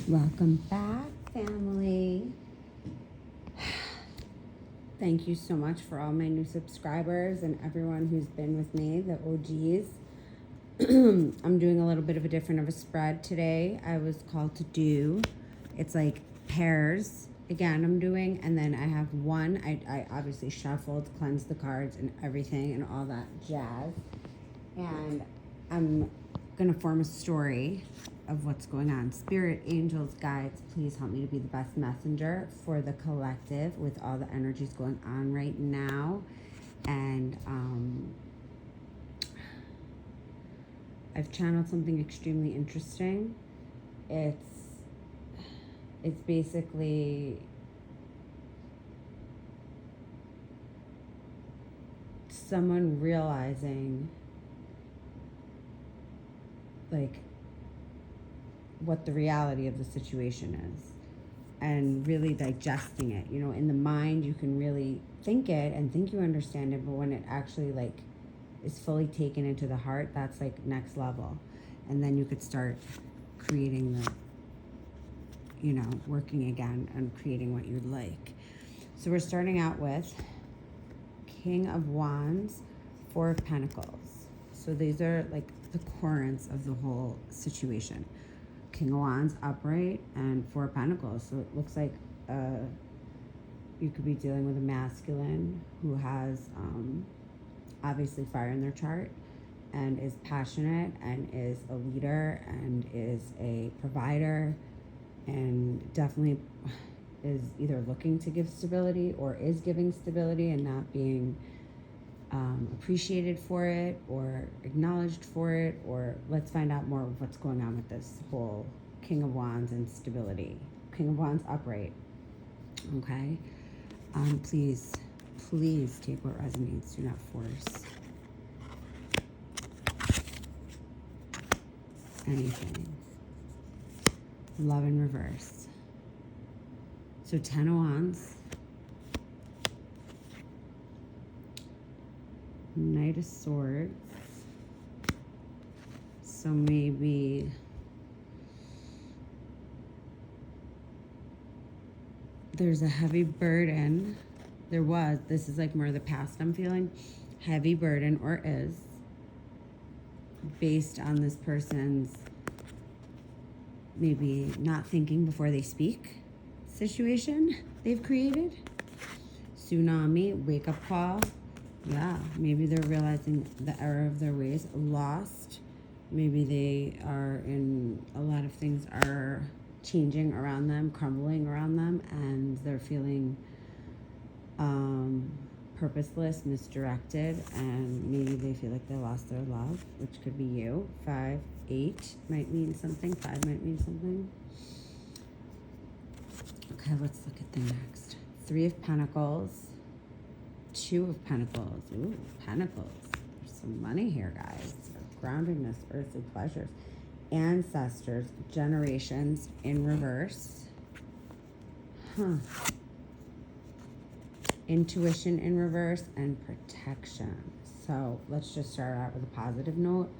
Welcome back, family. Thank you so much for all my new subscribers and everyone who's been with me, the OGs. I'm doing a little bit of a different of a spread today. I was called to do, it's like pairs. Again, I'm doing, and then I have one. I obviously shuffled, cleansed the cards and everything and all that jazz. And I'm going to form a story of what's going on. Spirit, angels, guides, please help me to be the best messenger for the collective with all the energies going on right now. And I've channeled something extremely interesting. It's basically someone realizing like what the reality of the situation is and really digesting it. You know, in the mind you can really think it and think you understand it, but when it actually like is fully taken into the heart, that's like next level. And then you could start creating the, you know, working again and creating what you'd like. So we're starting out with King of Wands, Four of Pentacles. So these are like the currents of the whole situation. King of Wands upright and Four of Pentacles. So it looks like you could be dealing with a masculine who has obviously fire in their chart and is passionate and is a leader and is a provider and definitely is either looking to give stability or is giving stability and not being appreciated for it or acknowledged for it. Or let's find out more of what's going on with this whole King of Wands and stability. King of Wands upright. Okay. Please take what resonates. Do not force anything. Love in reverse. So 10 of Wands. Knight of Swords. So maybe there's a heavy burden. This is like more of the past I'm feeling. Heavy burden, or is, based on this person's maybe not thinking before they speak situation they've created. Tsunami, wake up call. Yeah, maybe they're realizing the error of their ways. Lost. Maybe they are in, a lot of things are changing around them, crumbling around them, and they're feeling purposeless, misdirected, and maybe they feel like they lost their love, which could be you. 5, 8 might mean something. 5 might mean something. Okay, let's look at the next. 3 of Pentacles. 2 of Pentacles. Ooh, Pentacles. There's some money here, guys. Groundedness, earthly pleasures. Ancestors, generations in reverse. Intuition in reverse and protection. So let's just start out with a positive note.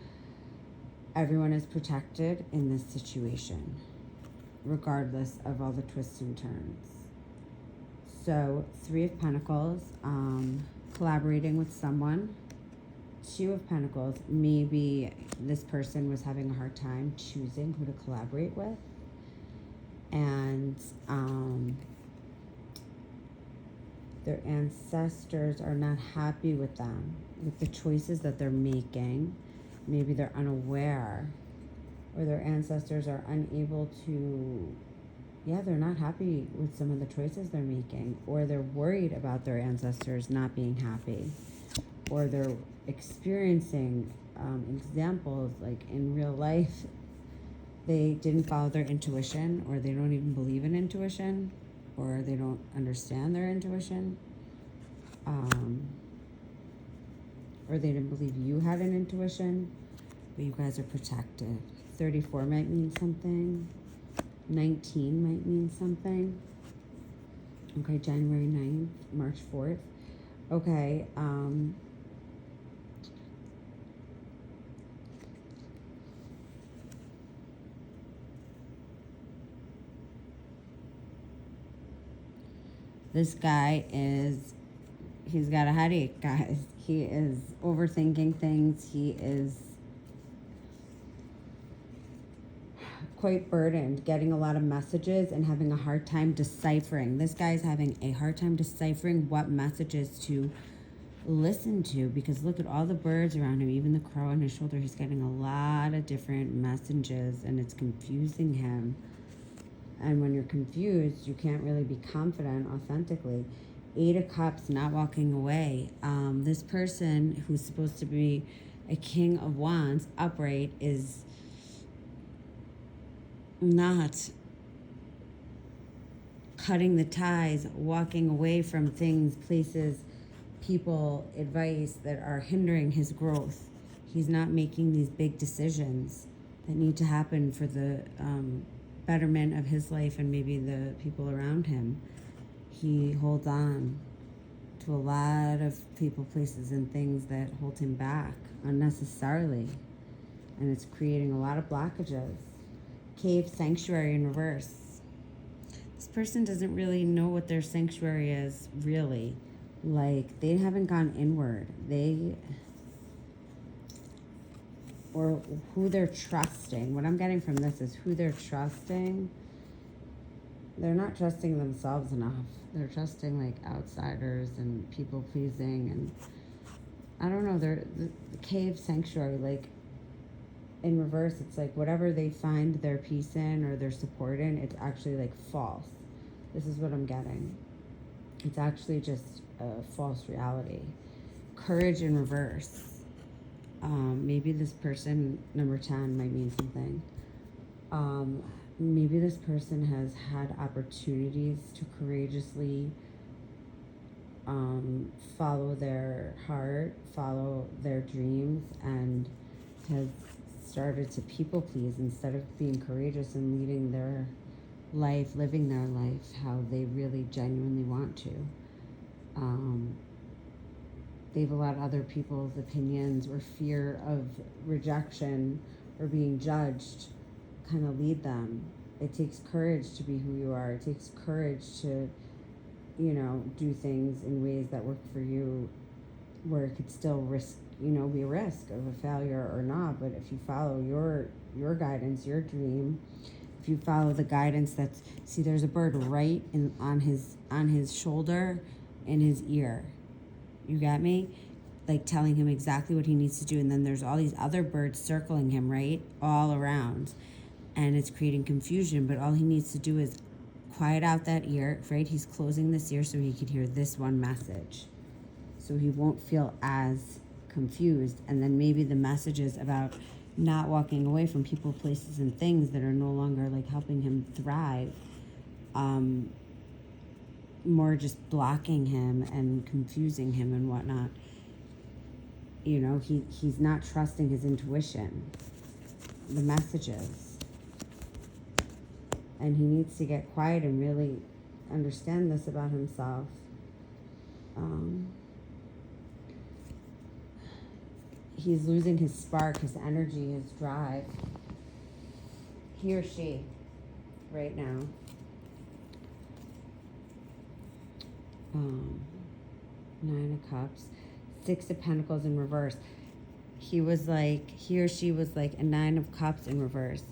Everyone is protected in this situation, regardless of all the twists and turns. So 3 of Pentacles, collaborating with someone. 2 of Pentacles, maybe this person was having a hard time choosing who to collaborate with. And their ancestors are not happy with them, with the choices that they're making. Maybe they're unaware, or their ancestors are unable to, they're not happy with some of the choices they're making, or they're worried about their ancestors not being happy, or they're experiencing examples like in real life they didn't follow their intuition, or they don't even believe in intuition, or they don't understand their intuition, or they didn't believe you had an intuition, but you guys are protected. 34 might mean something. 19 might mean something. Okay, January 9th, March 4th. Okay, This guy he's got a headache, guys. He is overthinking things. He is quite burdened, getting a lot of messages and having a hard time deciphering. This guy's having a hard time deciphering what messages to listen to, because look at all the birds around him, even the crow on his shoulder. He's getting a lot of different messages, and it's confusing him. And when you're confused, you can't really be confident authentically. 8 of Cups, not walking away. This person who's supposed to be a King of Wands upright is not cutting the ties, walking away from things, places, people, advice that are hindering his growth. He's not making these big decisions that need to happen for the betterment of his life and maybe the people around him. He holds on to a lot of people, places, and things that hold him back unnecessarily. And it's creating a lot of blockages. Cave, sanctuary in reverse. This person doesn't really know what their sanctuary is, really. Like, they haven't gone inward. Or who they're trusting. What I'm getting from this is who they're trusting. They're not trusting themselves enough. They're trusting, like, outsiders and people pleasing. And I don't know, they're the cave sanctuary, like, in reverse, it's like whatever they find their peace in or their support in, it's actually like false. This is what I'm getting. It's actually just a false reality. Courage in reverse. Maybe this person, number 10, might mean something. Maybe this person has had opportunities to courageously follow their heart, follow their dreams, and has started to people please instead of being courageous and leading their life, living their life how they really genuinely want to. They've allowed other people's opinions or fear of rejection or being judged kind of lead them. It takes courage to be who you are. It takes courage to, do things in ways that work for you, where it could still be a risk of a failure or not. But if you follow your guidance, your dream, if you follow the guidance there's a bird right on his shoulder, in his ear. You got me? Like telling him exactly what he needs to do. And then there's all these other birds circling him, right? All around. And it's creating confusion, but all he needs to do is quiet out that ear, right? He's closing this ear so he could hear this one message. So he won't feel as confused. And then maybe the messages about not walking away from people, places, and things that are no longer like helping him thrive, more just blocking him and confusing him and whatnot. He's not trusting his intuition, the messages. And he needs to get quiet and really understand this about himself. He's losing his spark, his energy, his drive. He or she, right now. 9 of Cups, 6 of Pentacles in reverse. He or she was like a 9 of Cups in reverse.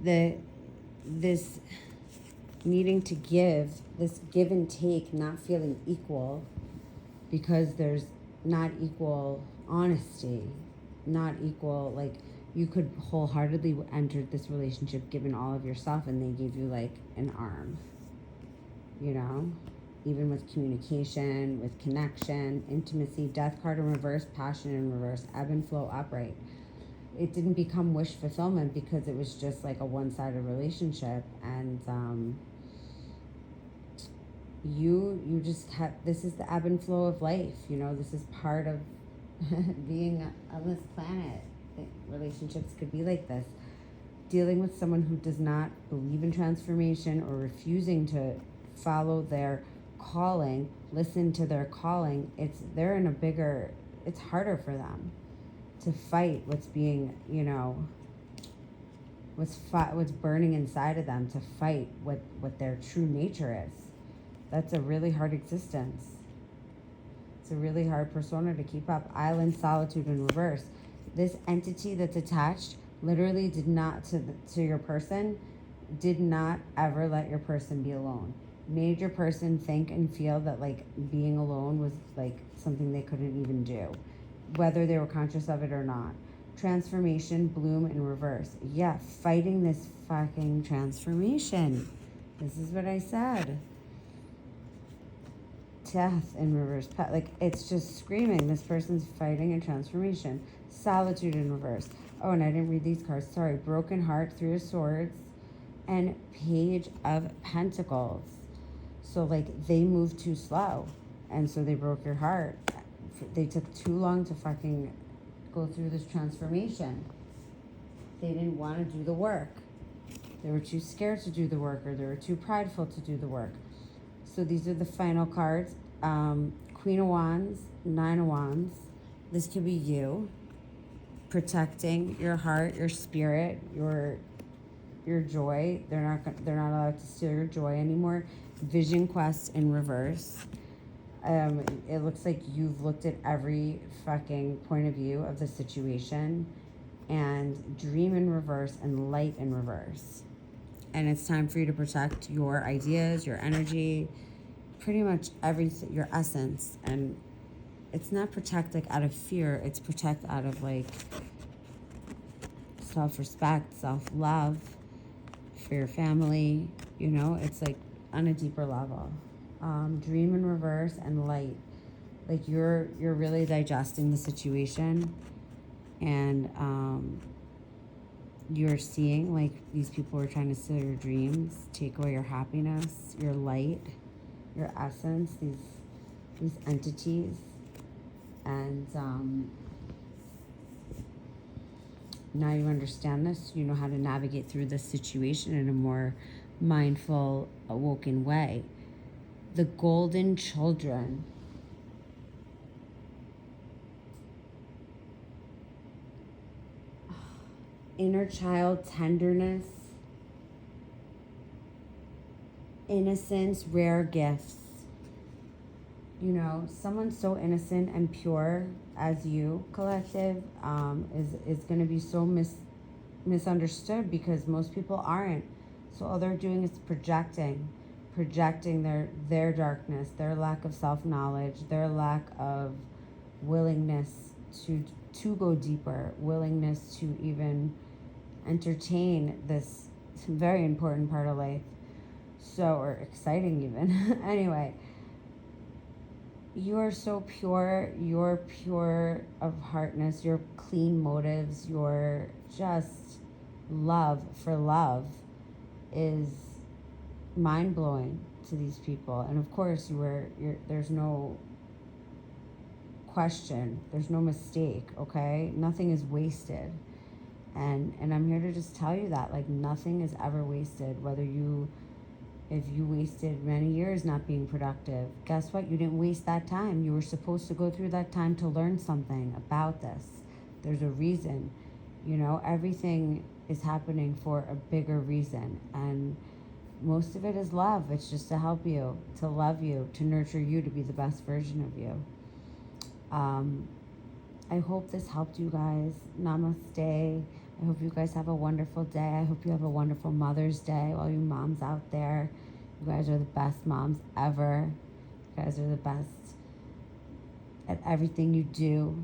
This needing to give, this give and take, not feeling equal, because there's not equal honesty, not equal, like, you could wholeheartedly enter this relationship given all of yourself, and they give you like an arm, even with communication, with connection, intimacy. Death card in reverse, passion in reverse, ebb and flow upright. It didn't become wish fulfillment because it was just like a one-sided relationship. And you just have, this is the ebb and flow of life. This is part of being on this planet. Relationships could be like this. Dealing with someone who does not believe in transformation or refusing to follow their calling, listen to their calling, they're in a bigger, it's harder for them to fight what's being, what's burning inside of them, to fight what their true nature is. That's a really hard existence. It's a really hard persona to keep up. Island, solitude in reverse. This entity that's attached literally did not, to your person, did not ever let your person be alone. Made your person think and feel that like being alone was like something they couldn't even do, whether they were conscious of it or not. Transformation, bloom in reverse. Yeah, fighting this fucking transformation. This is what I said. Death in reverse. Like, it's just screaming. This person's fighting a transformation. Solitude in reverse. Oh, and I didn't read these cards. Sorry. Broken heart, Three of Swords, and Page of Pentacles. So, like, they moved too slow. And so they broke your heart. They took too long to fucking go through this transformation. They didn't want to do the work. They were too scared to do the work, or they were too prideful to do the work. So these are the final cards. Queen of Wands, Nine of Wands. This could be you protecting your heart, your spirit, your joy. They're not allowed to steal your joy anymore. Vision Quest in reverse. It looks like you've looked at every fucking point of view of the situation. And Dream in reverse and Light in reverse. And it's time for you to protect your ideas, your energy, pretty much everything, your essence. And it's not protect like out of fear, it's protect out of like self-respect, self-love for your family. You know, it's like on a deeper level. Dream in reverse and Light. Like you're really digesting the situation, and you're seeing like these people are trying to steal your dreams, take away your happiness, your light, your essence, these entities. And now you understand this. You know how to navigate through this situation in a more mindful, awoken way. The Golden Children. Inner child tenderness, innocence, rare gifts. You know, someone so innocent and pure as you, collective, is going to be so misunderstood because most people aren't. So all they're doing is projecting their darkness, their lack of self-knowledge, their lack of willingness to go deeper, willingness to even entertain this very important part of life. So, or exciting even. Anyway, you are so pure, you're pure of heartness, your clean motives, your just love for love is mind-blowing to these people. And of course there's no question, there's no mistake, okay? Nothing is wasted. And I'm here to just tell you that, like, nothing is ever wasted. If you wasted many years not being productive, guess what? You didn't waste that time. You were supposed to go through that time to learn something about this. There's a reason. You know, everything is happening for a bigger reason. And most of it is love. It's just to help you, to love you, to nurture you to be the best version of you. I hope this helped you guys. Namaste. I hope you guys have a wonderful day. I hope you have a wonderful Mother's Day, all you moms out there. You guys are the best moms ever. You guys are the best at everything you do.